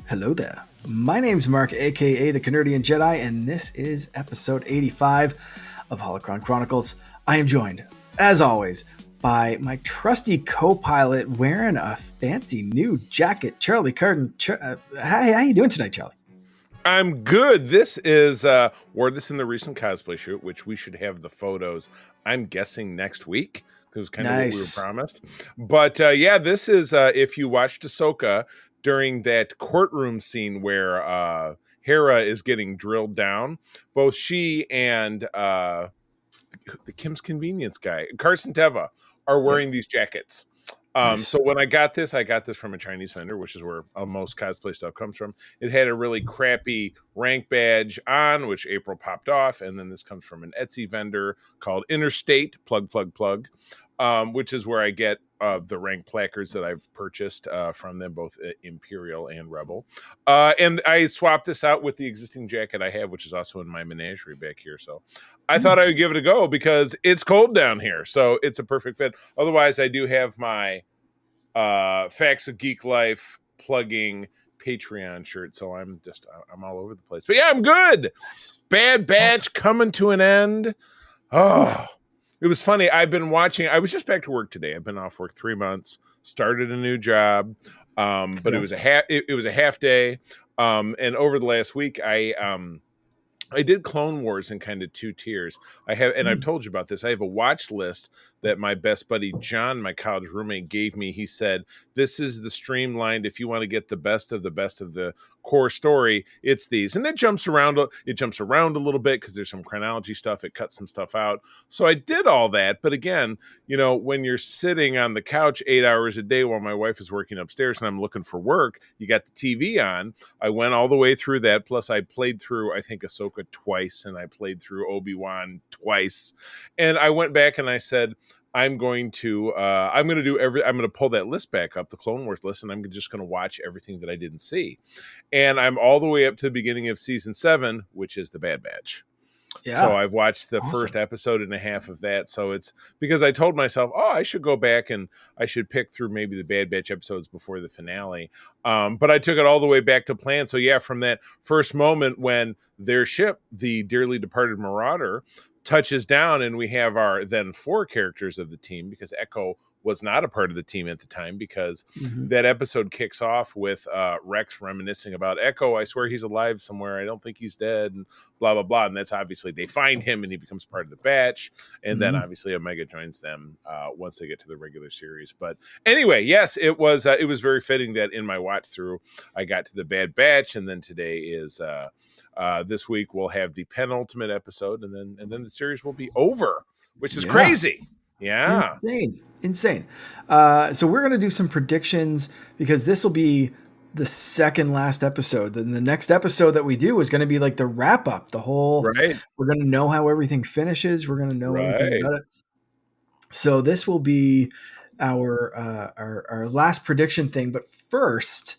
Hello there. My name's Mark, aka the Canadian Jedi, and this is episode 85 of Holocron Chronicles. I am joined, as always, by my trusty co-pilot wearing a fancy new jacket, Charlie Carden. How you doing tonight, Charlie? I'm good. This is wore this in the recent cosplay shoot, which we should have the photos, I'm guessing, next week, because kind of what we were promised. But yeah, this is if you watched Ahsoka during that courtroom scene where Hera is getting drilled down, both she and the Kim's Convenience guy, Carson Teva, are wearing these jackets. Nice. So when I got this from a Chinese vendor, which is where most cosplay stuff comes from. It had a really crappy rank badge on, which April popped off. And then this comes from an Etsy vendor called Interstate, plug, which is where I get the rank placards that I've purchased from them, both Imperial and Rebel. And I swapped this out with the existing jacket I have, which is also in my menagerie back here. So I thought I would give it a go because it's cold down here. So it's a perfect fit. Otherwise, I do have my Facts of Geek Life plugging Patreon shirt. So I'm all over the place. But yeah, I'm good. Nice. Bad Batch coming to an end. Oh, it was funny. I was just back to work today. I've been off work 3 months, started a new job. But it was a half day. And over the last week, I did Clone Wars in kind of 2 tiers. I've told you about this. I have a watch list that my best buddy John, my college roommate, gave me. He said, "This is the streamlined. If you want to get the best of the core story, it's these." And it jumps around a little bit because there's some chronology stuff. It cuts some stuff out. So I did all that. But again, when you're sitting on the couch 8 hours a day while my wife is working upstairs and I'm looking for work, you got the TV on. I went all the way through that. Plus I played through, I think, Ahsoka twice, and I played through Obi-Wan twice. And I went back and I said, I'm going to pull that list back up, the Clone Wars list, and I'm just going to watch everything that I didn't see. And I'm all the way up to the beginning of season 7, which is the Bad Batch. Yeah. So I've watched the first episode and a half of that. So it's because I told myself, I should go back and I should pick through maybe the Bad Batch episodes before the finale. But I took it all the way back to plan. So yeah, from that first moment when their ship, the dearly departed Marauder, touches down, and we have our then 4 characters of the team, because Echo was not a part of the team at the time, because that episode kicks off with Rex reminiscing about Echo. I swear he's alive somewhere. I don't think he's dead, and blah, blah, blah. And that's obviously they find him and he becomes part of the batch. And then obviously Omega joins them once they get to the regular series. But anyway, yes, it was very fitting that in my watch through, I got to the Bad Batch. And then today is this week we'll have the penultimate episode, and then the series will be over, which is crazy. Yeah. Insane. So we're going to do some predictions, because this will be the second last episode. Then the next episode that we do is going to be like the wrap up, the whole, we're going to know how everything finishes. We're going to know everything about it. So this will be our last prediction thing. But first,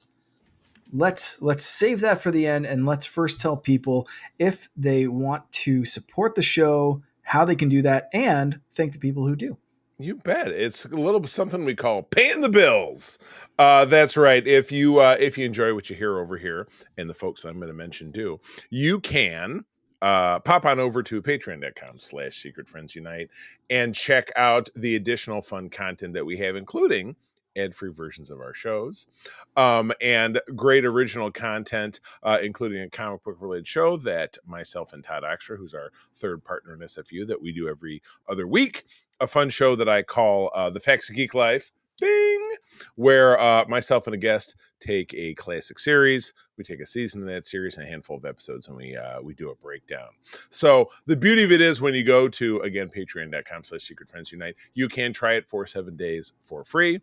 let's save that for the end, and let's first tell people if they want to support the show, how they can do that, and thank the people who do. You bet. It's a little something we call paying the bills. That's right. If you enjoy what you hear over here, and the folks I'm going to mention do, you can pop on over to patreon.com/Secret Friends Unite and check out the additional fun content that we have, including ad-free versions of our shows, and great original content, including a comic book related show that myself and Todd Oxtra, who's our third partner in SFU, that we do every other week. A fun show that I call the Facts of Geek Life, bing, where myself and a guest take a classic series. We take a season of that series and a handful of episodes, and we do a breakdown. So the beauty of it is, when you go to, again, patreon.com/Secret Friends Unite, you can try it for 7 days for free.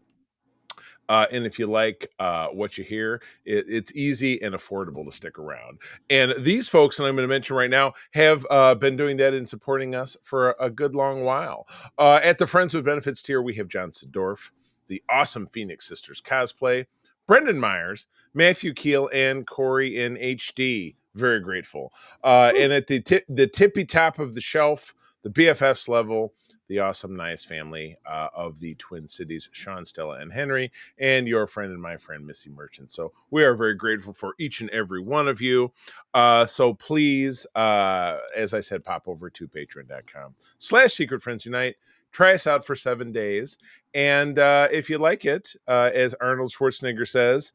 And if you like what you hear, it's easy and affordable to stick around. And these folks that I'm going to mention right now have been doing that and supporting us for a good long while. At the Friends with Benefits tier, we have John Sidorf, the awesome Phoenix Sisters cosplay, Brendan Myers, Matthew Keel, and Corey in HD. Very grateful. And at the tippy top of the shelf, the BFFs level, the awesome, nice family of the Twin Cities, Sean, Stella, and Henry, and your friend and my friend, Missy Merchant. So we are very grateful for each and every one of you. So please, as I said, pop over to patreon.com/Secret Friends Unite. Try us out for 7 days. And if you like it, as Arnold Schwarzenegger says,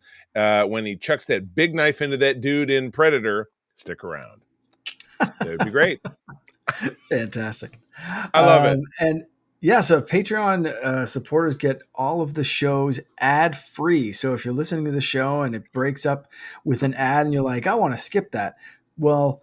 when he chucks that big knife into that dude in Predator, stick around. That would be great. Fantastic. I love it. And yeah, so Patreon supporters get all of the shows ad free. So if you're listening to the show and it breaks up with an ad and you're like, I want to skip that, well,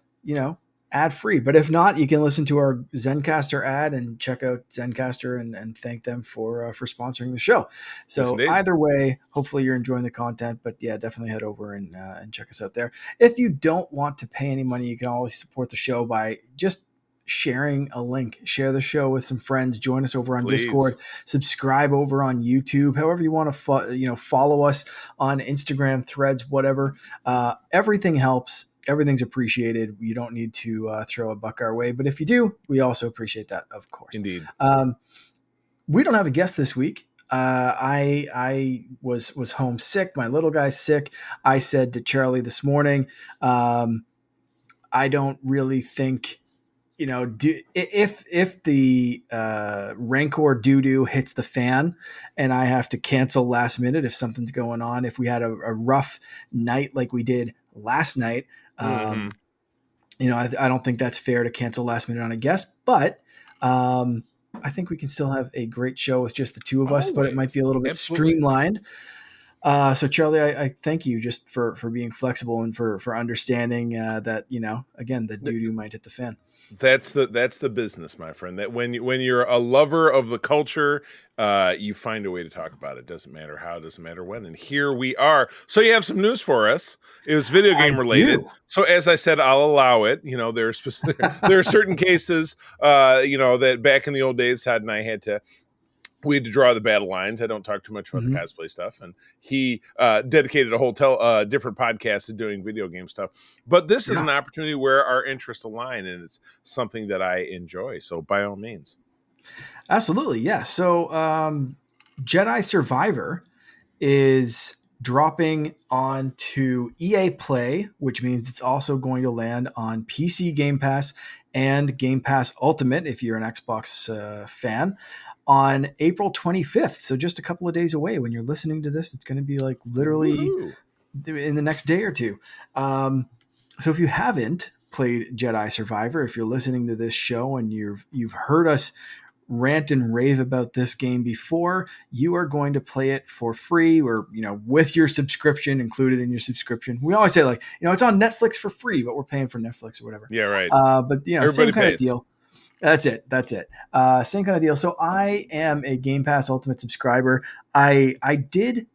ad free. But if not, you can listen to our Zencastr ad and check out Zencastr and thank them for sponsoring the show. So either way, hopefully you're enjoying the content. But yeah, definitely head over and check us out there. If you don't want to pay any money, you can always support the show by just sharing a link. Share the show with some friends. Join us over on Discord. Subscribe over on YouTube. However you want to follow us on Instagram, Threads, whatever. Everything helps. Everything's appreciated. You don't need to throw a buck our way, but if you do, we also appreciate that, of course. Indeed. We don't have a guest this week. I was home sick. My little guy's sick. I said to Charlie this morning, I don't really think, if the Rancor doo-doo hits the fan and I have to cancel last minute, if something's going on, if we had a rough night like we did last night, I don't think that's fair to cancel last minute on a guest, but I think we can still have a great show with just the two of us, but it might be a little bit streamlined. So Charlie, I thank you just for being flexible and for understanding that, again, the doo-doo might hit the fan. That's the business, my friend. That when you're a lover of the culture, you find a way to talk about it. Doesn't matter how, doesn't matter when. And here we are. So you have some news for us. It was video game related. So as I said, I'll allow it. There are certain cases, that back in the old days, Todd and I we had to draw the battle lines. I don't talk too much about the cosplay stuff. And he dedicated a whole different podcast to doing video game stuff. But this is an opportunity where our interests align, and it's something that I enjoy. So by all means. Absolutely, yeah. So Jedi Survivor is dropping onto EA Play, which means it's also going to land on PC Game Pass and Game Pass Ultimate if you're an Xbox fan, on April 25th. So just a couple of days away. When you're listening to this, it's going to be like literally in the next day or two. So if you haven't played Jedi Survivor, if you're listening to this show and you've heard us rant and rave about this game before, you are going to play it for free, or with your subscription included in your subscription. We always say it's on Netflix for free, but we're paying for Netflix or whatever. Yeah, right. But Everybody same kind pays. of deal. That's it. Same kind of deal. So I am a Game Pass Ultimate subscriber. I did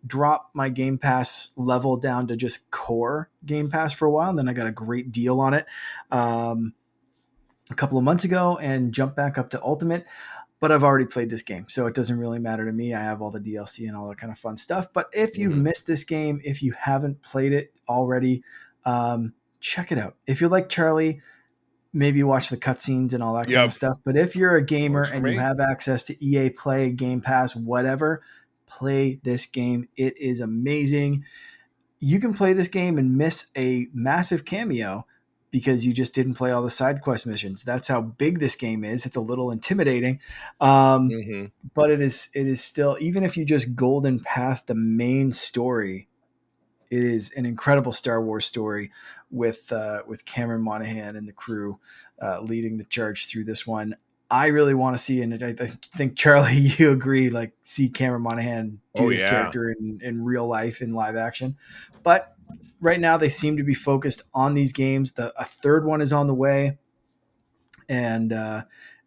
drop my Game Pass level down to just core Game Pass for a while, and then I got a great deal on it a couple of months ago and jumped back up to Ultimate. But I've already played this game, so it doesn't really matter to me. I have all the DLC and all that kind of fun stuff. But if you've missed this game, if you haven't played it already, check it out. If you're like Charlie, maybe watch the cutscenes and all that kind of stuff. But if you're a gamer and you have access to EA Play, Game Pass, whatever, play this game. It is amazing. You can play this game and miss a massive cameo because you just didn't play all the side quest missions. That's how big this game is. It's a little intimidating. But it is still, even if you just golden path the main story, it is an incredible Star Wars story with Cameron Monaghan and the crew leading the charge through this one. I really want to see, and I think Charlie, you agree, see Cameron Monaghan do this character in real life, in live action. But right now they seem to be focused on these games. A third one is on the way, and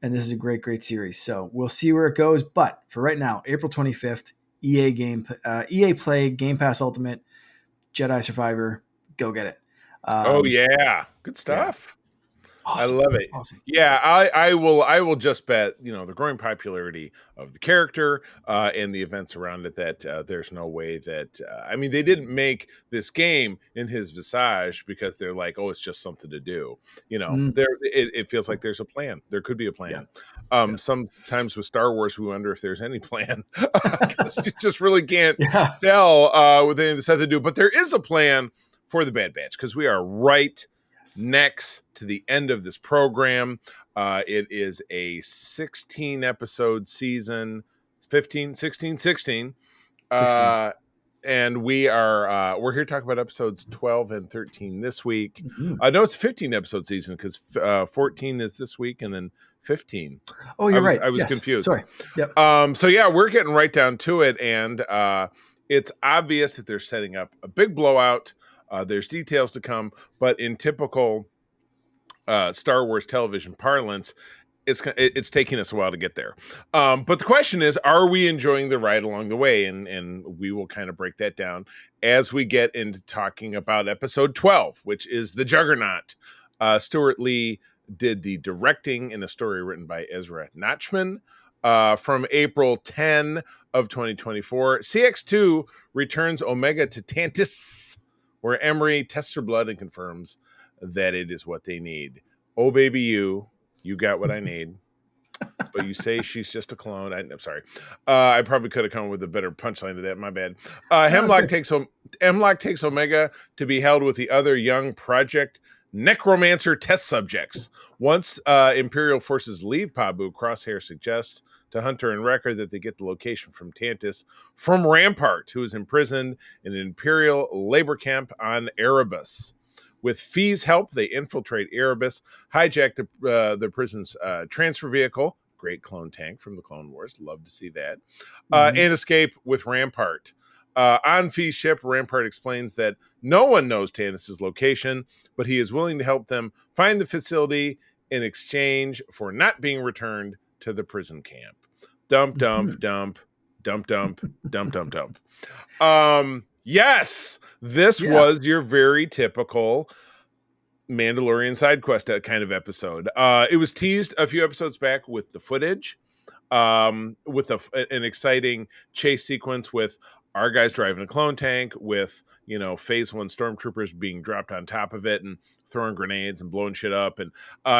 this is a great series. So we'll see where it goes. But for right now, April 25th, EA Play, Game Pass Ultimate, Jedi Survivor. Go get it. Oh yeah, good Yeah. stuff. I Awesome. love it. Awesome. Yeah, I will just bet, the growing popularity of the character and the events around it that there's no way that I mean, they didn't make this game in his visage because they're like, oh, it's just something to do. Mm, It feels like there's a plan. There could be a yeah. plan. Yeah. Sometimes with Star Wars, we wonder if there's any plan because you just really can't Yeah. tell with anything that's had to do. But there is a plan for the Bad Batch because we are right next to the end of this program. It is a 16 episode season, 15, 16, 16. 16. And we're here to talk about episodes 12 and 13 this week. Mm-hmm. No, it's a 15 episode season because 14 is this week and then 15. Oh, you're right. I was yes. confused. Sorry. Yep. So yeah, we're getting right down to it, and it's obvious that they're setting up a big blowout. There's details to come, but in typical Star Wars television parlance, it's taking us a while to get there. But the question is, are we enjoying the ride along the way? And we will kind of break that down as we get into talking about episode 12, which is The Juggernaut. Stuart Lee did the directing in a story written by Ezra Notchman. From April 10 of 2024, CX2 returns Omega to Tantis, where Emery tests her blood and confirms that it is what they need. Oh, baby, you got what I need. But you say she's just a clone. I'm sorry. I probably could have come up with a better punchline to that. My bad. Hemlock takes Omega to be held with the other young Project Necromancer test subjects. Once Imperial forces leave Pabu, Crosshair suggests to Hunter and Wrecker that they get the location from Tantis from Rampart, who is imprisoned in an Imperial labor camp on Erebus. With Fee's help, they infiltrate Erebus, hijack the prison's transfer vehicle, great clone tank from the Clone Wars, love to see that, and escape with Rampart. On Fee's ship, Rampart explains that no one knows Tannis' location, but he is willing to help them find the facility in exchange for not being returned to the prison camp. Dump, dump, dump, dump, dump, dump, dump, dump. Yes, this was your very typical Mandalorian side quest kind of episode. It was teased a few episodes back with the footage, with an exciting chase sequence with our guys driving a clone tank with, phase 1 stormtroopers being dropped on top of it and throwing grenades and blowing shit up. And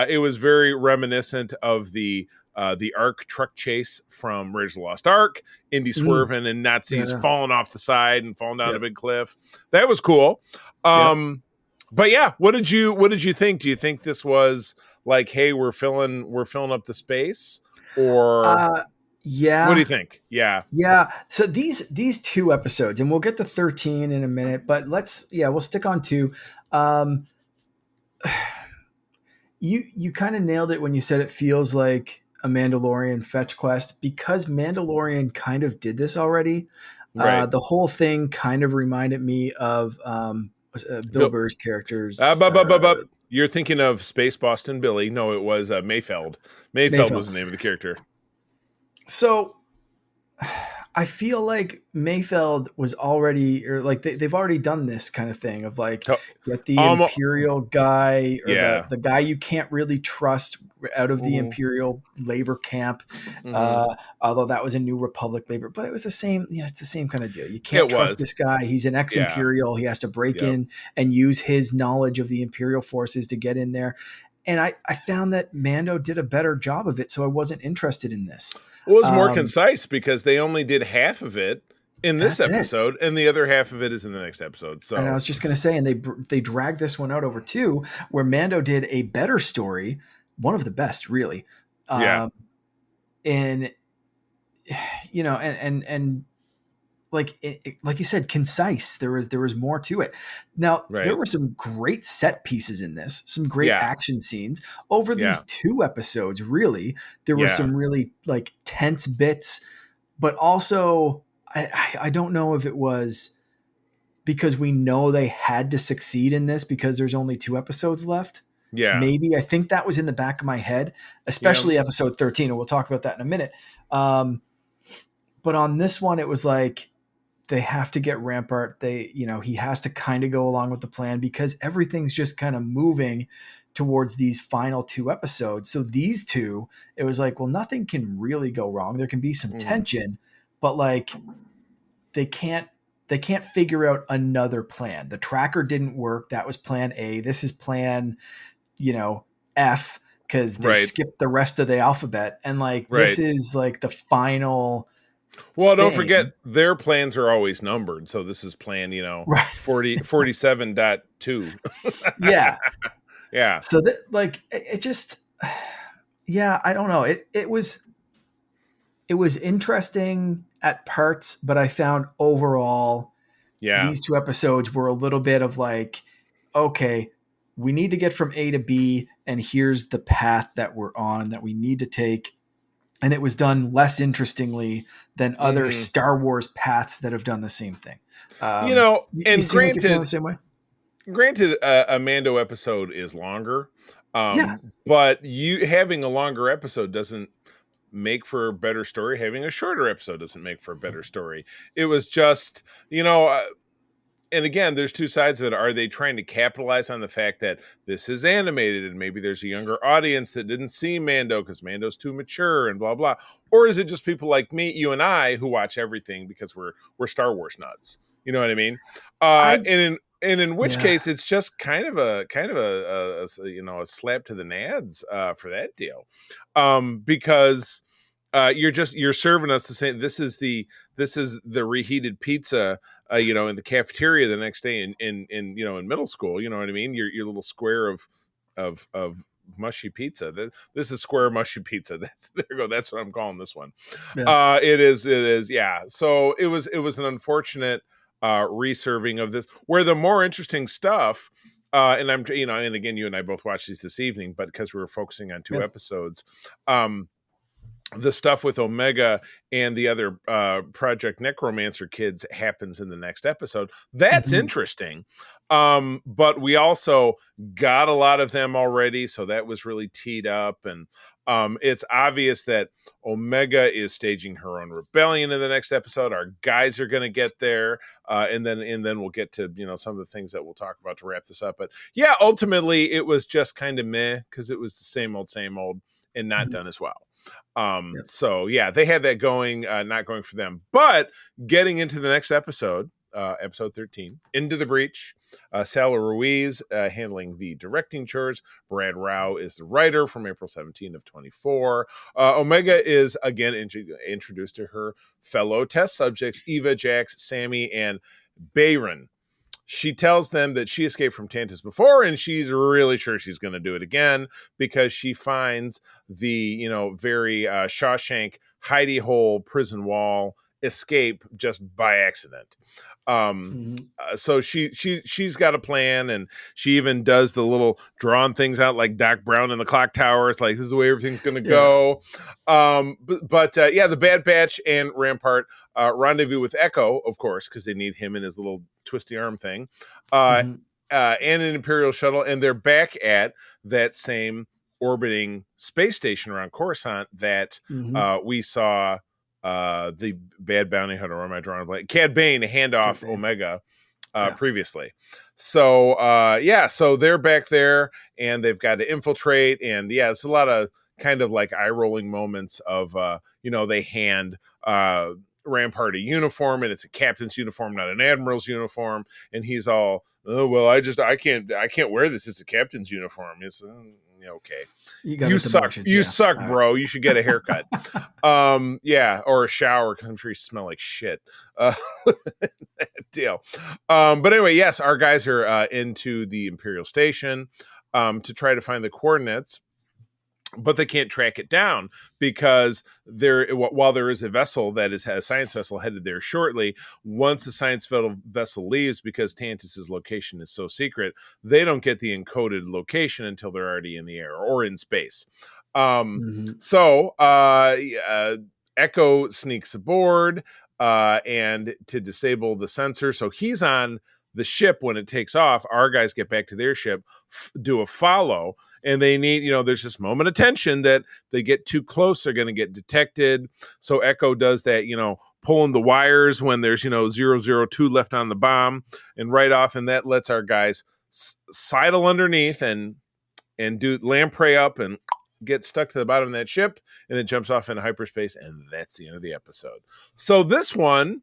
it was very reminiscent of the Ark truck chase from Raiders of the Lost Ark, Indy swerving and Nazis falling off the side and falling down a big cliff. That was cool. But yeah, what did you think? Do you think this was like, hey, we're filling up the space, or yeah? What do you think? Yeah. So these 2 episodes, and we'll get to 13 in a minute, but we'll stick on 2. You kind of nailed it when you said it feels like a Mandalorian fetch quest, because Mandalorian kind of did this already. Right. The whole thing kind of reminded me of Bill Burr's characters. You're thinking of Space Boston Billy. No, it was Mayfeld. Mayfeld was the name of the character. So I feel like Mayfeld was already, or like they've already done this kind of thing of like, get the Imperial guy, or the guy you can't really trust out of the Imperial labor camp. Although that was a New Republic labor, but it was the same. It's the same kind of deal. You can't trust this guy. He's an ex-Imperial. He has to break in and use his knowledge of the Imperial forces to get in there. And I found that Mando did a better job of it, so I wasn't interested in this. Well, it was more concise because they only did half of it in this episode, and the other half of it is in the next episode. So, and I was just going to say, and they dragged this one out over 2, where Mando did a better story, one of the best, really. And and like like you said, concise. There was more to it. Now there were some great set pieces in this, some great action scenes over these 2 episodes. Really, there were some really like tense bits, but also I don't know if it was because we know they had to succeed in this because there's only 2 episodes left. Yeah, maybe I think that was in the back of my head, especially episode 13, and we'll talk about that in a minute. but on this one, it was like they have to get Rampart. He has to kind of go along with the plan because everything's just kind of moving towards these final 2 episodes. So these two, it was like, well, nothing can really go wrong. There can be some tension, but like they can't figure out another plan. The tracker didn't work. That was plan A. This is plan, F, because they skipped the rest of the alphabet. And like this is like the final. Well, don't forget their plans are always numbered. So this is plan, 47.2. Yeah. Yeah. So that like it just I don't know. It was interesting at parts, but I found overall these 2 episodes were a little bit of like, okay, we need to get from A to B, and here's the path that we're on that we need to take. And it was done less interestingly than other Star Wars paths that have done the same thing. And you seem like you're feeling the same way. Granted, a Mando episode is longer, but you having a longer episode doesn't make for a better story. Having a shorter episode doesn't make for a better story. It was just, and again, there's two sides of it. Are they trying to capitalize on the fact that this is animated and maybe there's a younger audience that didn't see Mando because Mando's too mature and blah, blah. Or is it just people like me, you and I, who watch everything because we're Star Wars nuts? You know what I mean? And in which case, it's just kind of a slap to the nads for that deal, because you're serving us the same. This is the reheated pizza, in the cafeteria the next day in middle school. You know what I mean? Your little square of mushy pizza. This is square mushy pizza. That's what I'm calling this one. Yeah. It is. Yeah. So it was an unfortunate reserving of this, where the more interesting stuff, and I'm, and again, you and I both watched these this evening, but because we were focusing on 2 episodes, the stuff with Omega and the other Project Necromancer kids happens in the next episode. That's interesting. But we also got a lot of them already, so that was really teed up. And it's obvious that Omega is staging her own rebellion in the next episode. Our guys are going to get there, and then we'll get to some of the things that we'll talk about to wrap this up. But yeah, ultimately it was just kind of meh because it was the same old, and not done as well. So yeah, they had that going, not going for them, but getting into the next episode, episode 13, Into the Breach. Sala Ruiz handling the directing chores. Brad Rao is the writer from April 17 of 24. Omega is again introduced to her fellow test subjects, Eva, Jax, Sammy, and Bayron. She tells them that she escaped from Tantus before, and she's really sure she's going to do it again because she finds the, very Shawshank hidey hole prison wall escape just by accident. So she's got a plan, and she even does the little drawing things out like Doc Brown in the clock tower. It's like, this is the way everything's going to go. But the Bad Batch and Rampart rendezvous with Echo, of course, because they need him in his little twisty arm thing, and an Imperial shuttle, and they're back at that same orbiting space station around Coruscant that we saw the bad bounty hunter, or am I drawing a blank? Cad Bane hand off Omega previously. So so they're back there and they've got to infiltrate, and it's a lot of kind of like eye rolling moments of they hand Rampart a uniform, and it's a captain's uniform, not an admiral's uniform, and he's all, oh well, I can't wear this, it's a captain's uniform. It's okay, you suck, suck, bro. You should get a haircut. Or a shower, because I'm sure you smell like shit. Deal. But anyway, yes, our guys are into the Imperial station to try to find the coordinates, but they can't track it down because while there is a vessel that is a science vessel headed there shortly, once the science vessel leaves, because Tantus's location is so secret, they don't get the encoded location until they're already in the air or in space. So Echo sneaks aboard and to disable the sensor. So he's on the ship, when it takes off, our guys get back to their ship, do a follow, and they need, there's this moment of tension that they get too close, they're going to get detected. So Echo does that, pulling the wires when there's, 002 left on the bomb, and right off, and that lets our guys sidle underneath and do lamprey up and get stuck to the bottom of that ship, and it jumps off into hyperspace, and that's the end of the episode. So this one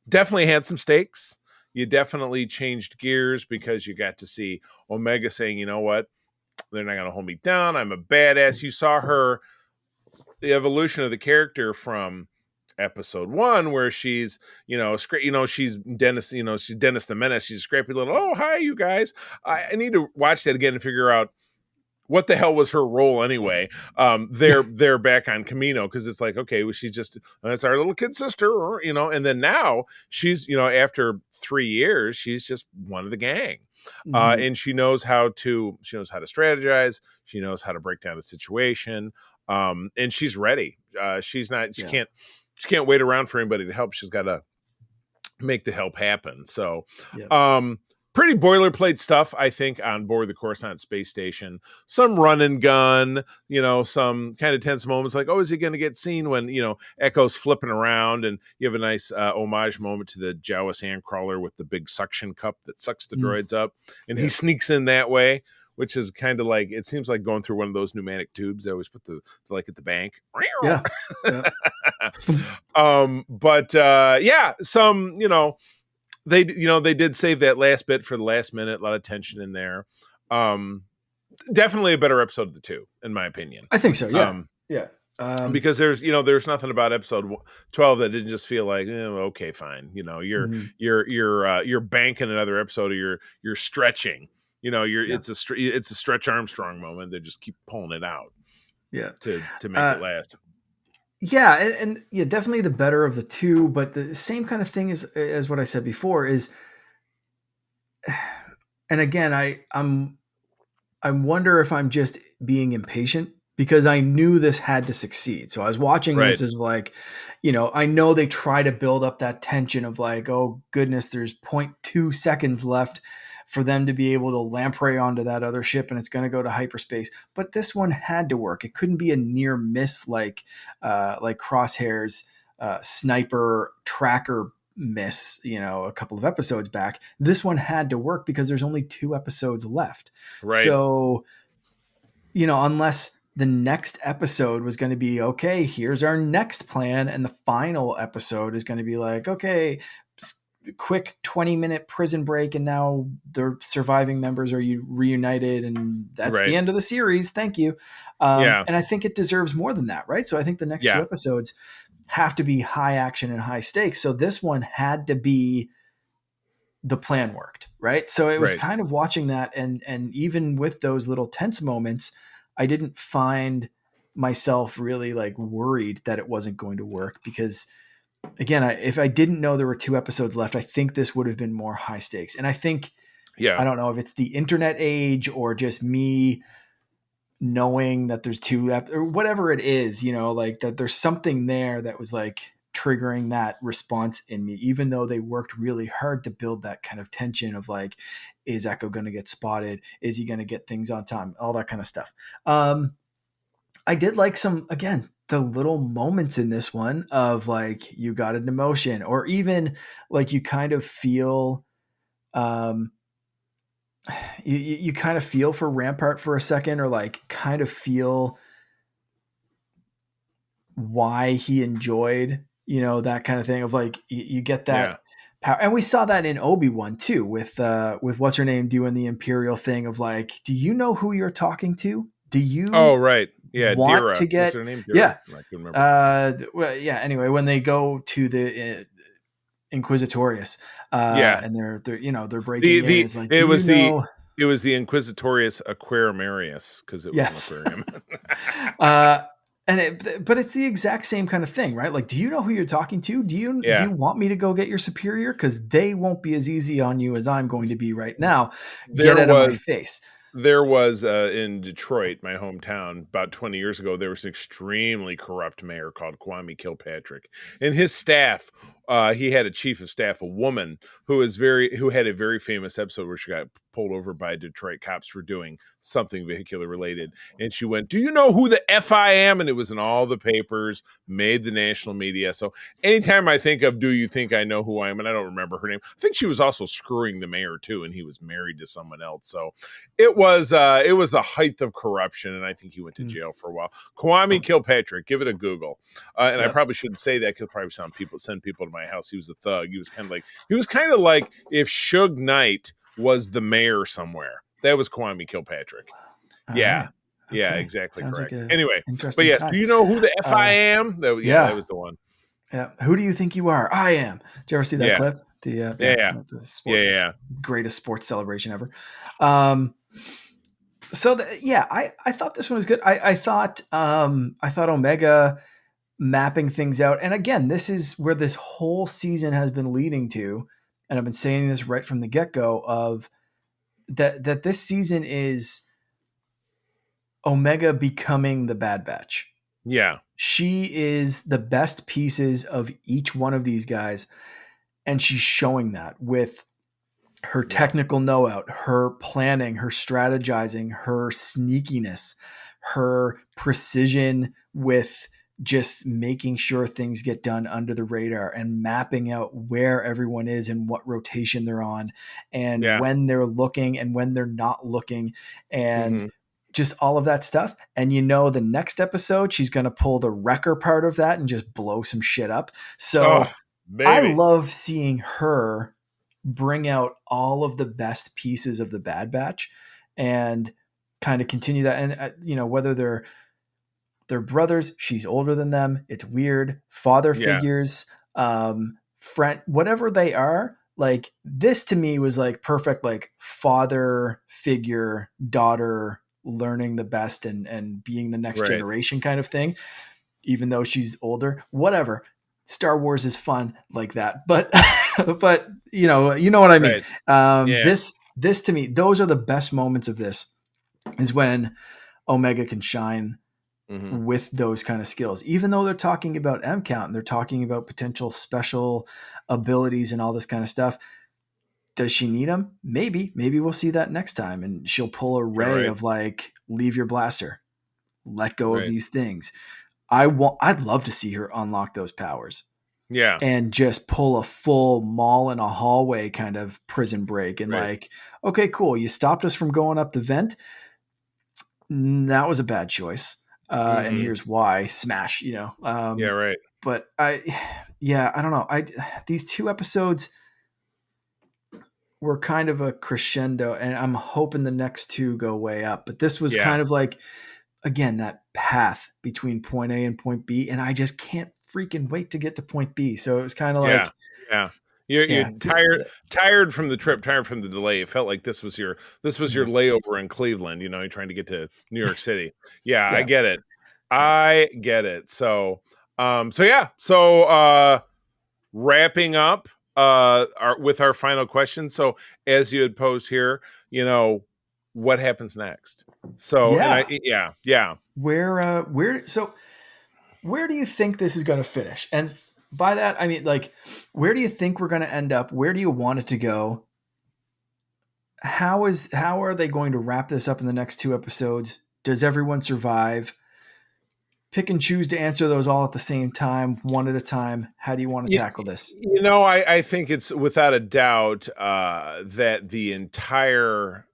definitely had some stakes. You definitely changed gears because you got to see Omega saying, you know what, they're not going to hold me down. I'm a badass. You saw the evolution of the character from episode 1, where she's, she's Dennis, she's Dennis the Menace. She's a scrappy little, oh, hi, you guys. I need to watch that again and figure out what the hell was her role anyway. They're back on Camino, because it's like, okay, well, she's just, that's our little kid sister, and then now she's, after 3 years, she's just one of the gang. And she knows how to strategize. She knows how to break down the situation. And she's ready. She can't wait around for anybody to help. She's got to make the help happen. So, pretty boilerplate stuff, I think, on board the Coruscant space station. Some run and gun, some kind of tense moments like, oh, is he going to get seen when, Echo's flipping around, and you have a nice homage moment to the Jawa sandcrawler with the big suction cup that sucks the droids up, and he sneaks in that way, which is kind of like, it seems like going through one of those pneumatic tubes they always put at the bank. Yeah. Some, they did save that last bit for the last minute. A lot of tension in there. Definitely a better episode of the two, in my opinion. I think so. Yeah. Because there's nothing about episode 12 that didn't just feel like, okay, fine. You're banking another episode, or you're stretching. It's a Stretch Armstrong moment. They just keep pulling it out. Yeah. To make it last. Yeah, and definitely the better of the two, but the same kind of thing as what I said before is, and again, I wonder if I'm just being impatient, because I knew this had to succeed. So I was watching this as like, I know they try to build up that tension of like, oh goodness, there's 0.2 seconds left for them to be able to lamprey onto that other ship, and it's going to go to hyperspace. But this one had to work. It couldn't be a near miss like Crosshair's sniper tracker miss, a couple of episodes back. This one had to work because there's only 2 episodes left. Right. So, unless the next episode was going to be, okay, here's our next plan, and the final episode is going to be like, okay, quick 20-minute prison break, and now the surviving members are reunited, and that's the end of the series. Thank you. And I think it deserves more than that, right? So I think the next 2 episodes have to be high action and high stakes. So this one had to be the plan worked, right? So it was kind of watching that, and even with those little tense moments, I didn't find myself really like worried that it wasn't going to work, because again, if I didn't know there were 2 episodes left, I think this would have been more high stakes. And I think, I don't know if it's the internet age or just me knowing that there's 2 or whatever it is, like that there's something there that was like triggering that response in me, even though they worked really hard to build that kind of tension of like, is Echo going to get spotted? Is he going to get things on time? All that kind of stuff. I did like the little moments in this one of like, you got an emotion, or even like you kind of feel, you kind of feel for Rampart for a second, or like kind of feel why he enjoyed, that kind of thing of like, you get that power. And we saw that in Obi-Wan too, with what's her name doing the Imperial thing of like, do you know who you're talking to? Do you? Oh, right. Yeah, want Dira. to get? What's her name? Dira? Yeah. I can remember. Anyway, when they go to the Inquisitorius, and they're breaking in. It's like, it was the Inquisitorius Aquarimarius, because it was an aquarium. But it's the exact same kind of thing, right? Like, do you know who you're talking to? Do you want me to go get your superior? Because they won't be as easy on you as I'm going to be right now. Get out of my face. There was in Detroit, my hometown, about 20 years ago, there was an extremely corrupt mayor called Kwame Kilpatrick, and his staff. He had a chief of staff, a woman who had a very famous episode where she got pulled over by Detroit cops for doing something vehicular related, and she went, "Do you know who the F I am?" And it was in all the papers, made the national media. So anytime I think of, "Do you think I know who I am?" and I don't remember her name, I think she was also screwing the mayor too, and he was married to someone else. So it was the height of corruption, and I think he went to jail for a while. Kwame Kilpatrick, give it a Google. And I probably shouldn't say that because probably send people to my house. He was a thug. He was kind of like if Suge Knight was the mayor somewhere. That was Kwame Kilpatrick. Yeah. Right. Yeah, Okay. exactly Sounds correct. like Anyway, interesting but yes, time. do you know who the F I am? That was the one. Yeah. Who do you think you are? I am. Did you ever see that clip? The sports, greatest sports celebration ever. I thought this one was good. I thought Omega mapping things out, and again, this is where this whole season has been leading to, and I've been saying this right from the get-go of that this season is Omega becoming the Bad Batch. Yeah. She is the best pieces of each one of these guys, and she's showing that with her technical know-how, her planning, her strategizing, her sneakiness, her precision with just making sure things get done under the radar and mapping out where everyone is and what rotation they're on and when they're looking and when they're not looking and just all of that stuff. And the next episode, she's going to pull the wrecker part of that and just blow some shit up. So I love seeing her bring out all of the best pieces of the Bad Batch and kind of continue that. And, whether they're brothers, she's older than them. It's weird. Father figures, friend, whatever they are. Like this to me was like perfect, like father figure, daughter learning the best and being the next generation kind of thing, even though she's older, whatever. Star Wars is fun like that, but you know what I mean. This to me, those are the best moments of this, is when Omega can shine with those kind of skills. Even though they're talking about M count and they're talking about potential special abilities and all this kind of stuff, does she need them? Maybe we'll see that next time, and she'll pull a Rey of like, leave your blaster, let go of these things. I'd love to see her unlock those powers. Yeah. And just pull a full mall in a hallway kind of prison break and like, okay, cool. You stopped us from going up the vent. That was a bad choice. And here's why. Smash, But I don't know. These 2 episodes were kind of a crescendo, and I'm hoping the next 2 go way up. But this was kind of like, again, that path between point A and point B, and I just can't freaking wait to get to point B. So it was kind of like, you're tired from the trip, tired from the delay. It felt like this was your layover in Cleveland. You're trying to get to New York City. I get it. So, wrapping up with our final question. So, as you had posed here, what happens next? So, where do you think this is going to finish? And by that, I mean, like, where do you think we're going to end up? Where do you want it to go? How are they going to wrap this up in the next 2 episodes? Does everyone survive? Pick and choose to answer those all at the same time, one at a time. How do you want to tackle this? I think it's without a doubt that the entire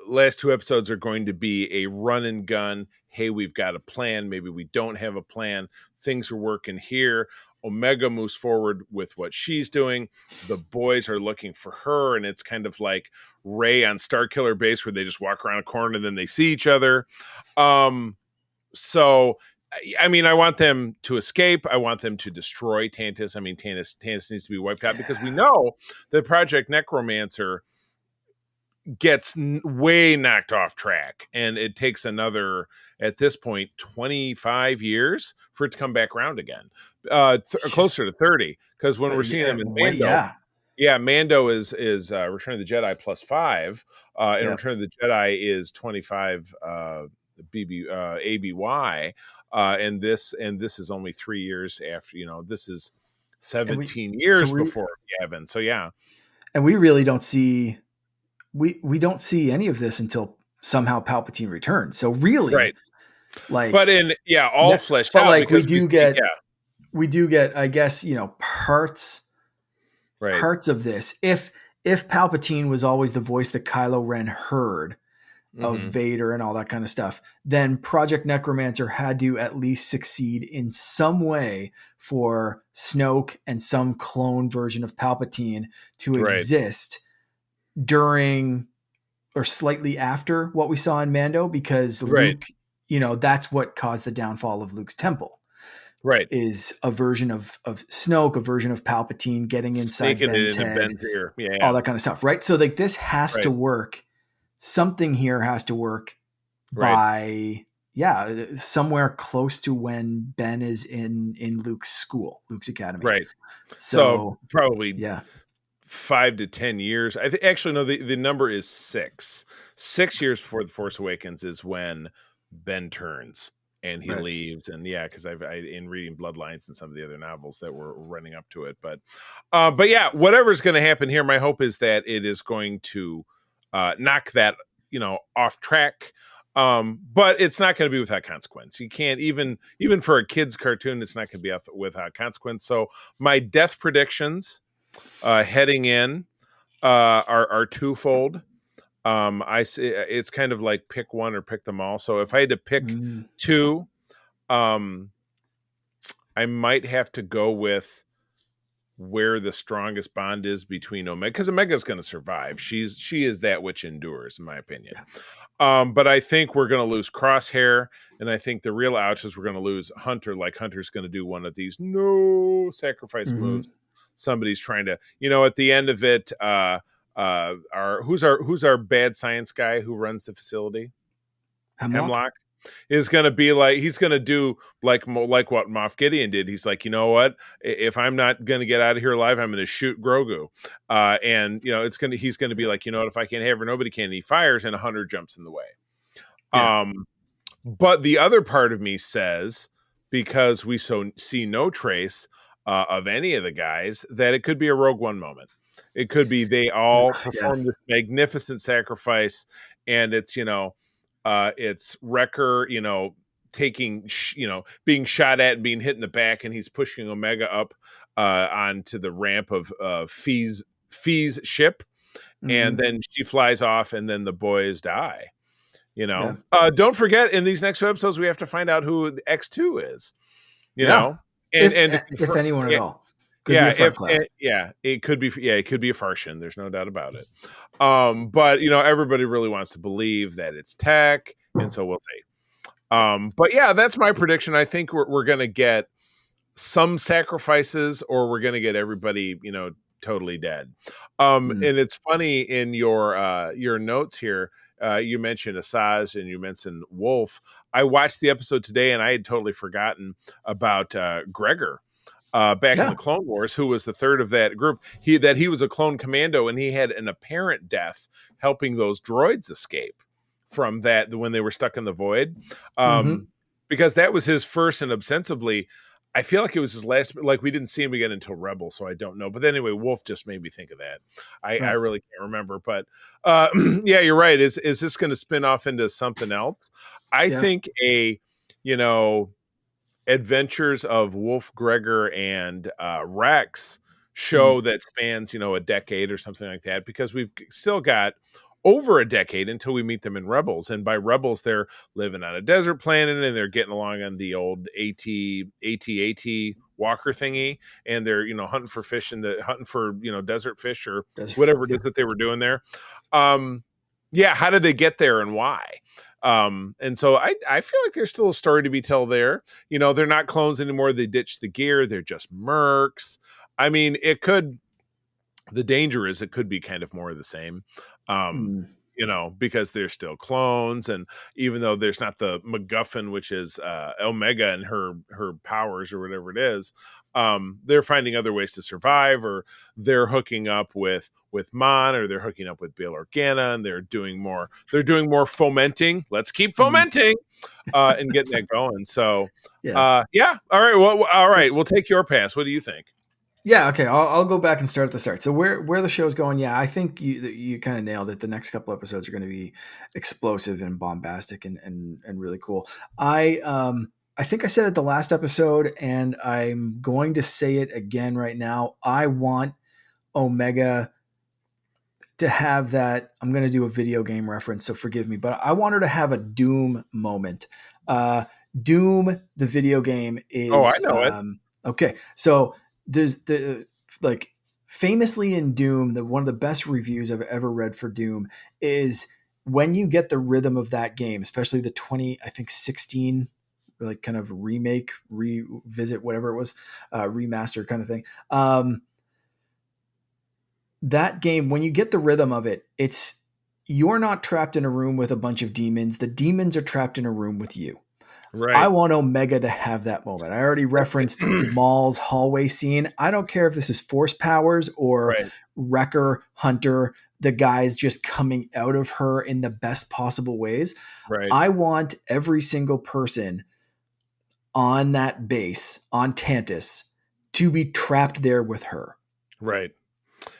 last 2 episodes are going to be a run and gun. Hey, we've got a plan. Maybe we don't have a plan. Things are working here. Omega moves forward with what she's doing. The boys are looking for her, and it's kind of like Rey on Starkiller Base, where they just walk around a corner and then they see each other. So, I mean, I want them to escape. I want them to destroy Tantus. I mean, Tantus needs to be wiped out because we know that Project Necromancer gets way knocked off track, and it takes another, at this point, 25 years for it to come back around again, closer to 30, because when we're seeing them in Mando, Yeah, Mando is Return of the Jedi +5, and Yeah. Return of the Jedi is 25 ABY, and this is only 3 years after. This is And we 17 so years we before Yavin. So yeah, and we really don't see we don't see any of this until somehow Palpatine returns. So really, right. But like, in all fleshed out like we because we do see, get I guess, right. parts of this. If Palpatine was always the voice that Kylo Ren heard of Hmm. Vader and all that kind of stuff, then Project Necromancer had to at least succeed in some way for Snoke and some clone version of Palpatine to Right, exist during or slightly after what we saw in Mando, because right, Luke, that's what caused the downfall of Luke's temple, right. is a version of Snoke, a version of Palpatine getting inside Sneaking it Ben's into head, Ben's ear. all Yeah, that kind of stuff, right? So like this has to right, work. Something here has to work right, by somewhere close to when Ben is in Luke's school, Luke's academy. right. So So probably yeah. 5 to 10 years. I think actually no, the number is 6. 6 years before The Force Awakens is when Ben turns and he Right. leaves. And yeah, because in reading Bloodlines and some of the other novels that were running up to it. But yeah, whatever's going to happen here, my hope is that it is going to knock that off track. But it's not going to be without consequence. You can't even for a kid's cartoon, it's not going to be without consequence. So my death predictions heading in are twofold. I see it's kind of like pick one or pick them all. So if I had to pick Mm. two, um, I might have to go with where the strongest bond is between Omega, because Omega's going to survive. She is that which endures, in my opinion. But I think we're going to lose Crosshair, and I think the real ouch is we're going to lose Hunter. Like Hunter's going to do one of these no sacrifice Mm-hmm. moves. Somebody's trying to, at the end of it, who's our bad science guy who runs the facility? Hemlock is going to be like, he's going to do like what Moff Gideon did. He's like, you know what? If I'm not going to get out of here alive, I'm going to shoot Grogu. And he's going to be like, you know what? If I can't have her, nobody can. And he fires, and a hunter jumps in the way. Yeah. But the other part of me says, because we see no trace of any of the guys, that it could be a Rogue One moment. It could be they all perform this magnificent sacrifice, and it's Wrecker, taking, being shot at and being hit in the back, and he's pushing Omega up onto the ramp of Fee's ship, and then she flies off, and then the boys die. Don't forget, in these next 2 episodes, we have to find out who X2 is. And if anyone at all. Could be a fart cloud. It could be. Yeah, it could be a Farsian. There's no doubt about it. But everybody really wants to believe that it's Tech, and so we'll see. But yeah, that's my prediction. I think we're going to get some sacrifices, or we're going to get everybody, totally dead. And it's funny, in your notes here, you mentioned Asajj and you mentioned Wolf. I watched the episode today, and I had totally forgotten about Gregor. Back in the Clone Wars, who was the third of that group, he was a clone commando, and he had an apparent death helping those droids escape from that when they were stuck in the void. Because that was his first, and ostensibly, I feel like it was his last. Like, we didn't see him again until Rebels, so I don't know. But anyway, Wolf just made me think of that. I really can't remember, but yeah, you're right. Is this going to spin off into something else? I think adventures of Wolf, Gregor, and Rex show that spans a decade or something like that, because we've still got over a decade until we meet them in Rebels. And by Rebels, they're living on a desert planet, and they're getting along on the old AT walker thingy, and they're hunting for fish, hunting for desert fish, or whatever it is that they were doing there. How did they get there, and why? And so I feel like there's still a story to be told there. They're not clones anymore. They ditched the gear. They're just mercs. I mean, the danger is it could be kind of more of the same. you know, because they're still clones, and even though there's not the MacGuffin, which is Omega and her powers or whatever it is, they're finding other ways to survive, or they're hooking up with Mon, or they're hooking up with Bail Organa, and they're doing more fomenting. Let's keep fomenting, and getting that going. So yeah, all right, well, all right, we'll take your pass. What do you think? Yeah, okay. I'll go back and start at the start. So where the show's going, yeah, I think you kind of nailed it. The next couple episodes are going to be explosive and bombastic and really cool. I think I said it the last episode, and I'm going to say it again right now. I want Omega to have that. I'm going to do a video game reference, so forgive me, but I want her to have a Doom moment. Doom, the video game, is I know it. Okay. So there's the like famously in Doom, one of the best reviews I've ever read for Doom is when you get the rhythm of that game, especially the 16 like kind of remake, revisit, whatever it was, remaster kind of thing. That game, when you get the rhythm of it, you're not trapped in a room with a bunch of demons. The demons are trapped in a room with you. Right. I want Omega to have that moment. I already referenced Maul's hallway scene. I don't care if this is Force powers or Wrecker, Hunter, the guys just coming out of her in the best possible ways. Right. I want every single person on that base, on Tantus, to be trapped there with her. Right.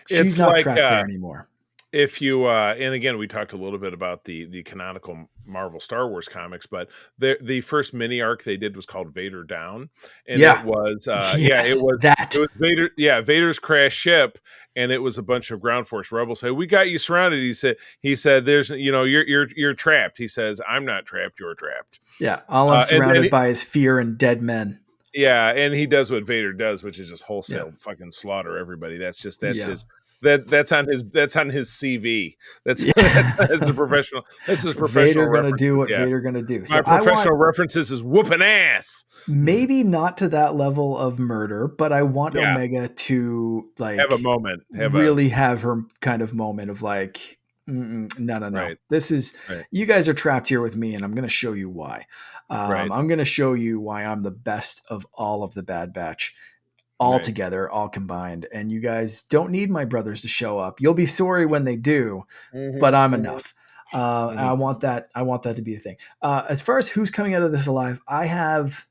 She's not trapped there anymore. If you and again, we talked a little bit about the canonical Marvel Star Wars comics, but the first mini arc they did was called Vader Down, and it was it was Vader, Vader's crashed ship, and it was a bunch of ground force rebels say, "We got you surrounded." He said, "There's you're trapped." He says, "I'm not trapped. You're trapped." Yeah, all I'm surrounded by is fear and dead men. Yeah, and he does what Vader does, which is just wholesale fucking slaughter everybody. That's his that's on his CV. That's a professional. That's his professional. Vader gonna do what Vader gonna do. So my professional references is whooping ass. Maybe not to that level of murder, but I want Omega to have a moment, have her kind of moment of like, no. Right. This is you guys are trapped here with me, and I'm going to show you why. I'm going to show you why I'm the best of all of the Bad Batch. All together, all combined. And you guys don't need my brothers to show up. You'll be sorry when they do, but I'm enough. I want that to be a thing. As far as who's coming out of this alive, I've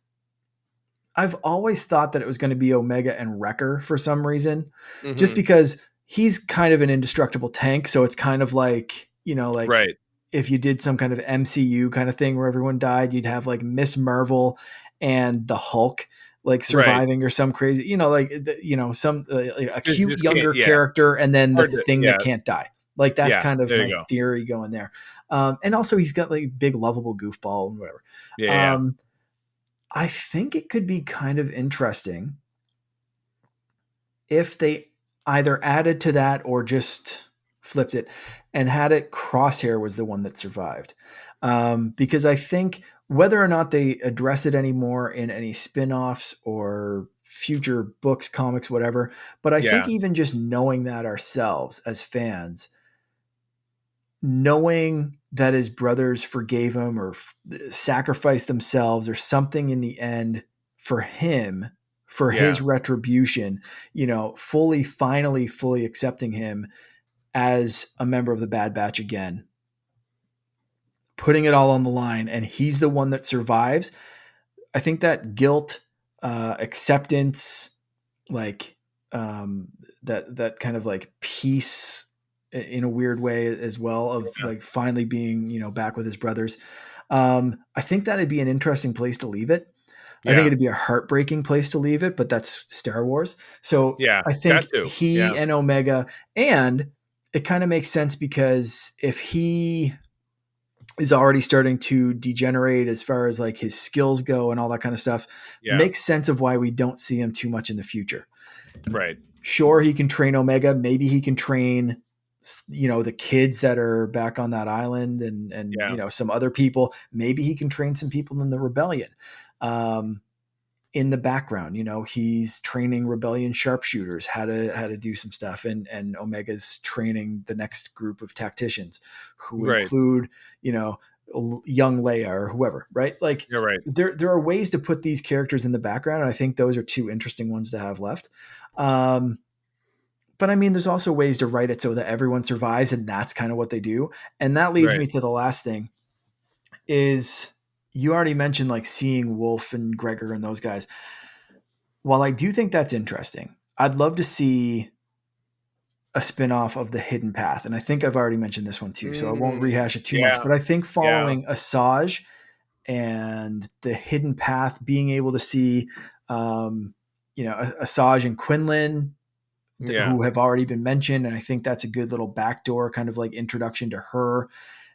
always thought that it was going to be Omega and Wrecker for some reason, just because he's kind of an indestructible tank. So it's kind of like, if you did some kind of MCU kind of thing where everyone died, you'd have like Miss Marvel and the Hulk like surviving or some crazy, some a cute younger character, and then the thing that can't die. Like that's kind of my theory going there. And also he's got like big lovable goofball and whatever. I think it could be kind of interesting if they either added to that or just flipped it and had it Crosshair was the one that survived. Because I think whether or not they address it anymore in any spin-offs or future books, comics, whatever, but I think even just knowing that ourselves as fans, knowing that his brothers forgave him or sacrificed themselves or something in the end for him, for his retribution, finally fully accepting him as a member of the Bad Batch again, putting it all on the line, and he's the one that survives. I think that guilt, acceptance, like that kind of like peace in a weird way as well of like finally being, back with his brothers. I think that'd be an interesting place to leave it. I think it'd be a heartbreaking place to leave it, but that's Star Wars. So I think he and Omega, and it kind of makes sense because if he is already starting to degenerate as far as like his skills go and all that kind of stuff, makes sense of why we don't see him too much in the future. Right. Sure, he can train Omega. Maybe he can train, the kids that are back on that island and some other people. Maybe he can train some people in the rebellion. in the background. He's training rebellion sharpshooters how to do some stuff, and Omega's training the next group of tacticians, who include young Leia or whoever, right? Like, you're right. There are ways to put these characters in the background, and I think those are two interesting ones to have left. But I mean, there's also ways to write it so that everyone survives, and that's kind of what they do. And that leads me to the last thing is, you already mentioned like seeing Wolf and Gregor and those guys. While I do think that's interesting, I'd love to see a spin-off of the Hidden Path. And I think I've already mentioned this one too, so I won't rehash it too much. But I think following Asajj and the Hidden Path, being able to see, Asajj and Quinlan, who have already been mentioned. And I think that's a good little backdoor kind of like introduction to her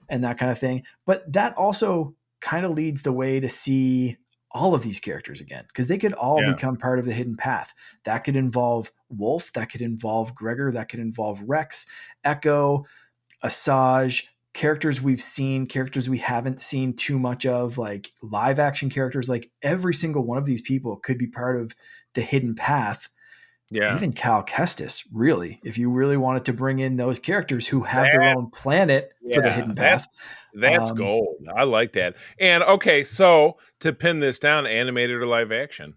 and that kind of thing. But that also kind of leads the way to see all of these characters again, because they could all become part of the Hidden Path. That could involve Wolf, that could involve Gregor, that could involve Rex, Echo, Asajj, characters we've seen, characters we haven't seen too much of, like live action characters. Like every single one of these people could be part of the Hidden Path. Yeah. Even Cal Kestis, really, if you really wanted to bring in those characters who have their own planet for the Hidden Path. That's gold. I like that. And okay, so to pin this down, animated or live action?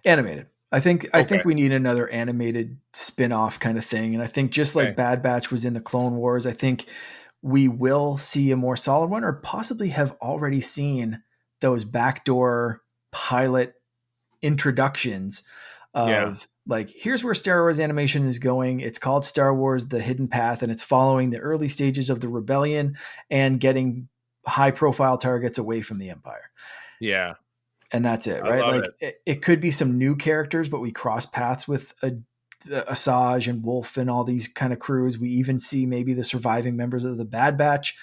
Animated. I think we need another animated spin-off kind of thing. And I think just like Bad Batch was in the Clone Wars, I think we will see a more solid one, or possibly have already seen those backdoor pilot introductions of like, here's where Star Wars animation is going. It's called Star Wars: The Hidden Path, and it's following the early stages of the rebellion and getting high profile targets away from the Empire. Yeah. And that's it, right? Like it could be some new characters, but we cross paths with Asajj and Wolf and all these kind of crews. We even see maybe the surviving members of the Bad Batch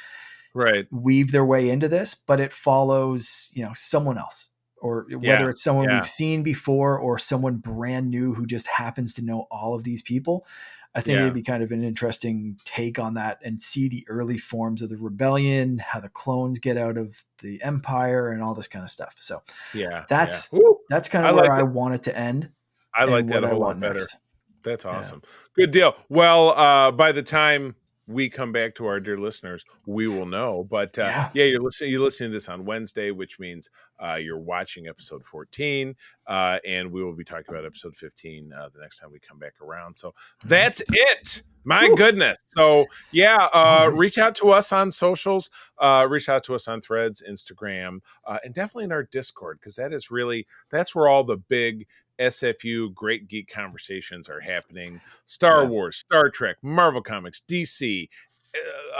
weave their way into this, but it follows, someone else, or whether it's someone we've seen before or someone brand new who just happens to know all of these people. I think it'd be kind of an interesting take on that, and see the early forms of the rebellion, how the clones get out of the Empire, and all this kind of stuff. So that's kind of where I want it to end. I like that a whole lot better. That's awesome. Good deal. Well, by the time we come back to our dear listeners, we will know. But you're listening to this on Wednesday, which means you're watching episode 14, and we will be talking about episode 15 the next time we come back around. So that's it. My goodness. So reach out to us on socials, reach out to us on Threads, Instagram, and definitely in our Discord, because that's where all the big SFU great geek conversations are happening. Star Wars, Star Trek, Marvel Comics, DC,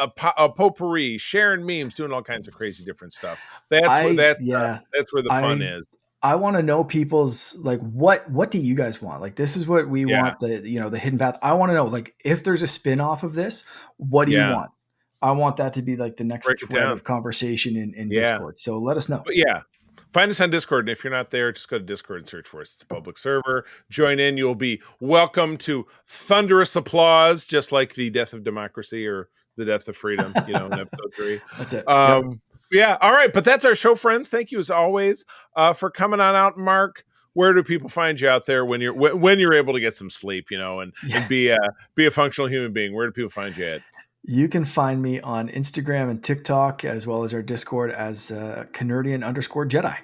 a potpourri, sharing memes, doing all kinds of crazy different stuff. That's where the fun is. I want to know people's, like, what do you guys want? Like, this is what we want, the Hidden Path. I want to know, like, if there's a spin-off of this, what do you want? I want that to be like the next thread of conversation in Discord. So let us know. But find us on Discord, and if you're not there, just go to Discord and search for us. It's a public server. Join in. You'll be welcome to thunderous applause, just like the death of democracy or the death of freedom, in episode 3. That's it. Yeah. All right. But that's our show, friends. Thank you as always for coming on out, Mark. Where do people find you out there when you're able to get some sleep, and be a functional human being? Where do people find you at? You can find me on Instagram and TikTok, as well as our Discord, as Canardian_Jedi.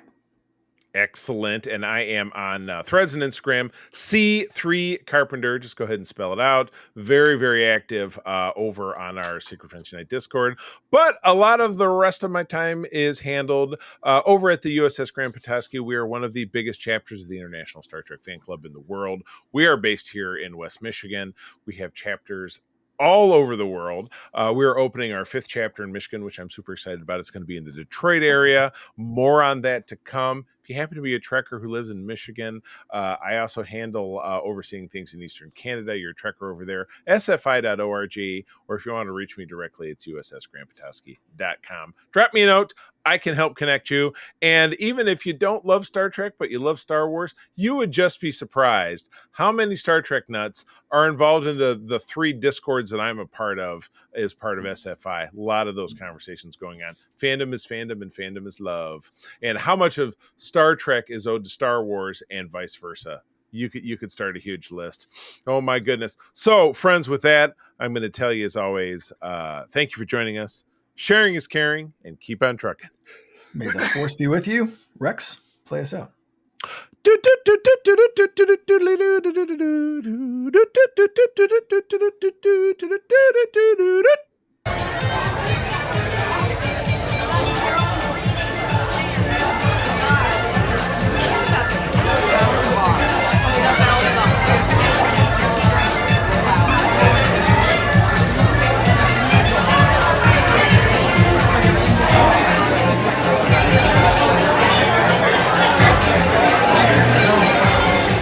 Excellent. And I am on Threads and Instagram, C3 Carpenter. Just go ahead and spell it out. Very, very active over on our Secret Friends Unite Discord. But a lot of the rest of my time is handled over at the USS Grand Petoskey. We are one of the biggest chapters of the International Star Trek Fan Club in the world. We are based here in West Michigan. We have chapters all over the world. We're opening our 5th chapter in Michigan, which I'm super excited about. It's going to be in the Detroit area. More on that to come. If you happen to be a Trekker who lives in Michigan, I also handle overseeing things in Eastern Canada. You're a Trekker over there, sfi.org, or if you want to reach me directly, it's ussgrandpetoskey.com. Drop me a note. I can help connect you. And even if you don't love Star Trek, but you love Star Wars, you would just be surprised how many Star Trek nuts are involved in the 3 discords that I'm a part of as part of SFI. A lot of those conversations going on. Fandom is fandom and fandom is love. And how much of Star Trek is owed to Star Wars and vice versa. You could start a huge list. Oh my goodness. So friends, with that, I'm going to tell you as always, thank you for joining us. Sharing is caring, and keep on trucking. May the force be with you. Rex, play us out.